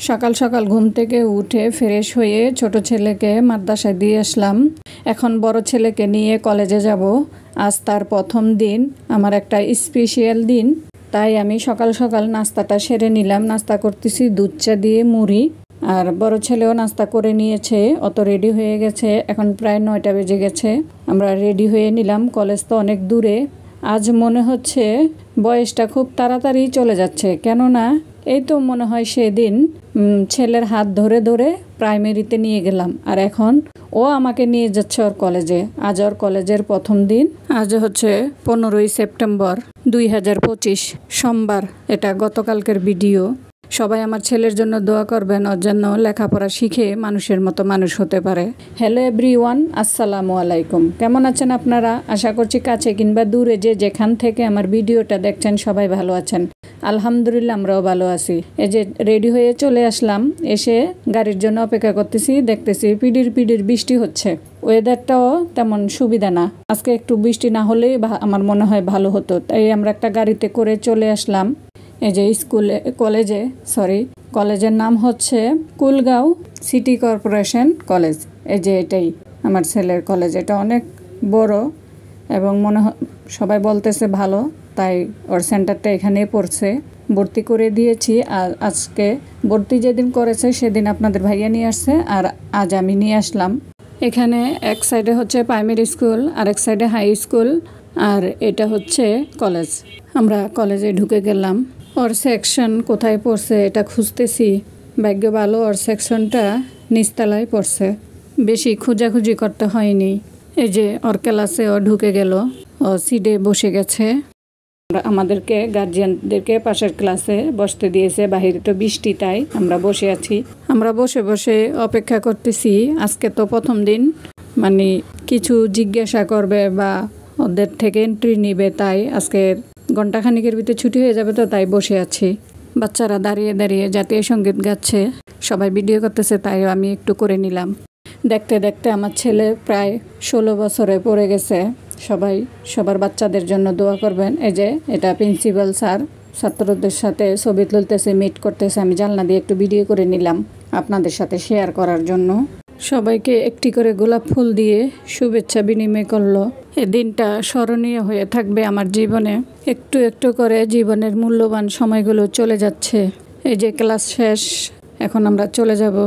সকাল সকাল ঘুম থেকে উঠে ফ্রেশ হয়ে ছোট ছেলেকে মাদ্রাসায় দিয়ে আসলাম। এখন বড় ছেলেকে নিয়ে কলেজে যাব। আজ তার প্রথম দিন, আমার একটা স্পেশাল দিন। তাই আমি সকাল সকাল নাস্তাটা সেরে নিলাম। নাস্তা করতেছি দুধ চা দিয়ে মুড়ি। আর বড় ছেলেও নাস্তা করে নিয়েছে, অত রেডি হয়ে গেছে। এখন প্রায় 9টা বেজে গেছে। আমরা রেডি হয়ে নিলাম। কলেজ তো অনেক দূরে। আজ মনে হচ্ছে বয়সটা খুব তাড়াতাড়ি চলে যাচ্ছে, কেননা এই তো মনে হয় সেদিন ছেলের হাত ধরে ধরে প্রাইমারিতে নিয়ে গেলাম, আর এখন ও আমাকে নিয়ে যাচ্ছে ওর কলেজে। আজ ওর কলেজের প্রথম দিন। আজ হচ্ছে 15ই সেপ্টেম্বর 2025 সোমবার। এটা গতকালকের ভিডিও। সবাই আমার ছেলের জন্য দোয়া করবেন, ওর জন্য লেখাপড়া শিখে মানুষের মতো মানুষ হতে পারে। হ্যালো এভরিওয়ান, আসসালামু আলাইকুম। কেমন আছেন আপনারা? আশা করছি কাছে কিংবা দূরে যে যেখান থেকে আমার ভিডিওটা দেখছেন সবাই ভালো আছেন। আলহামদুলিল্লাহ, আমরাও ভালো আছি। এই যে রেডি হয়ে চলে আসলাম, এসে গাড়ির জন্য অপেক্ষা করতেছি। দেখতেছি পিডির পিডির বৃষ্টি হচ্ছে। ওয়েদারটাও তেমন সুবিধা না। আজকে একটু বৃষ্টি না হলেই আমার মনে হয় ভালো হতো। তাই আমরা একটা গাড়িতে করে চলে আসলাম। এই যে কলেজের নাম হচ্ছে কুলগাঁও সিটি কর্পোরেশন কলেজ। এই যে এটাই আমার ছেলের কলেজ। এটা অনেক বড় এবং সবাই বলতেছে ভালো, তাই ওর সেন্টারটা এখানেই পড়ছে। ভর্তি করে দিয়েছি। আর আজকে ভর্তি যেদিন করেছে সেদিন আপনাদের ভাইয়া নিয়ে আসছে, আর আজ আমি নিয়ে আসলাম। এখানে এক সাইডে হচ্ছে প্রাইমারি স্কুল, আর এক সাইডে হাই স্কুল, আর এটা হচ্ছে কলেজ। আমরা কলেজে ঢুকে গেলাম। ওর সেকশন কোথায় পড়ছে এটা খুঁজতেছি। ভাগ্য ভালো, ওর সেকশনটা নিচতলায় পড়ছে। বেশি খোঁজাখুঁজি করতে হয়নি। এই যে ওর ক্লাসে ও ঢুকে গেল, ও সিটে বসে গেছে। আমাদেরকে গার্জিয়ানদেরকে পাশের ক্লাসে বসতে দিয়েছে। বাহিরে তো বৃষ্টি, তাই আমরা বসে আছি। আমরা বসে বসে অপেক্ষা করতেছি। আজকে তো প্রথম দিন, মানে কিছু জিজ্ঞাসা করবে বা ওদের থেকে এন্ট্রি নিবে, তাই আজকে ঘণ্টাখানিকের ভিতরে ছুটি হয়ে যাবে, তো তাই বসে আছি। বাচ্চারা দাঁড়িয়ে দাঁড়িয়ে জাতীয় সঙ্গীত গাচ্ছে, সবাই ভিডিও করতেছে, তাই আমি একটু করে নিলাম। দেখতে দেখতে আমার ছেলে প্রায় 16 বছরে পড়ে গেছে। সবাই সবার বাচ্চাদের জন্য দোয়া করবেন। এই যে এটা প্রিন্সিপাল স্যার ছাত্রদের সাথে ছবি তুলতেছে, মিট করতেছে। আমি জানলা দিয়ে একটু ভিডিও করে নিলাম আপনাদের সাথে শেয়ার করার জন্য। সবাইকে একটি করে গোলাপ ফুল দিয়ে শুভেচ্ছা বিনিময় করলো। এই দিনটা স্মরণীয় হয়ে থাকবে আমার জীবনে। একটু একটু করে জীবনের মূল্যবান সময়গুলো চলে যাচ্ছে। এই যে ক্লাস শেষ, এখন আমরা চলে যাব।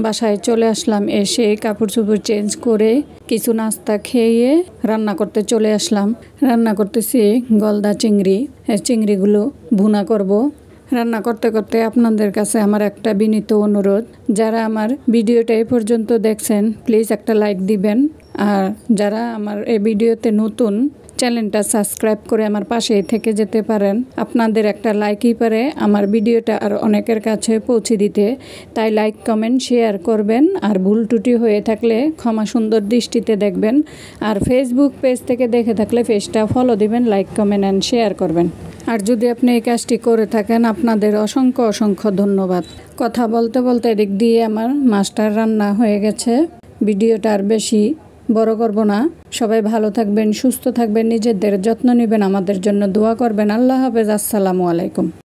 বাসায় চলে আসলাম। এসে কাপড় চোপড় চেঞ্জ করে কিছু নাস্তা খেয়ে রান্না করতে চলে আসলাম। রান্না করতেছি গলদা চিংড়ি। এই চিংড়িগুলো ভুনা করব। রান্না করতে করতে আপনাদের কাছে আমার একটা বিনীত অনুরোধ, যারা আমার ভিডিওটা এই পর্যন্ত দেখছেন প্লিজ একটা লাইক দিবেন। আর যারা আমার এই ভিডিওতে নতুন, চ্যানেলটা সাবস্ক্রাইব করে আমার পাশেই থেকে যেতে পারেন। আপনাদের একটা লাইকই পারে আমার ভিডিওটা আর অনেকের কাছে পৌঁছে দিতে। তাই লাইক, কমেন্ট, শেয়ার করবেন। আর ভুল ত্রুটি হয়ে থাকলে ক্ষমা সুন্দর দৃষ্টিতে দেখবেন। আর ফেসবুক পেজ থেকে দেখে থাকলে পেজটা ফলো দিবেন, লাইক, কমেন্ট অ্যান্ড শেয়ার করবেন। আর যদি আপনি এই কাজটি করে থাকেন, আপনাদের অসংখ্য অসংখ্য ধন্যবাদ। কথা বলতে বলতে এদিক দিয়ে আমার মাছটার রান্না হয়ে গেছে। ভিডিওটা আর বেশি বড় করব না। সবাই ভালো থাকবেন, সুস্থ থাকবেন, নিজেদের যত্ন নেবেন, আমাদের জন্য দোয়া করবেন। আল্লাহ হাফেজ, আসসালামু আলাইকুম।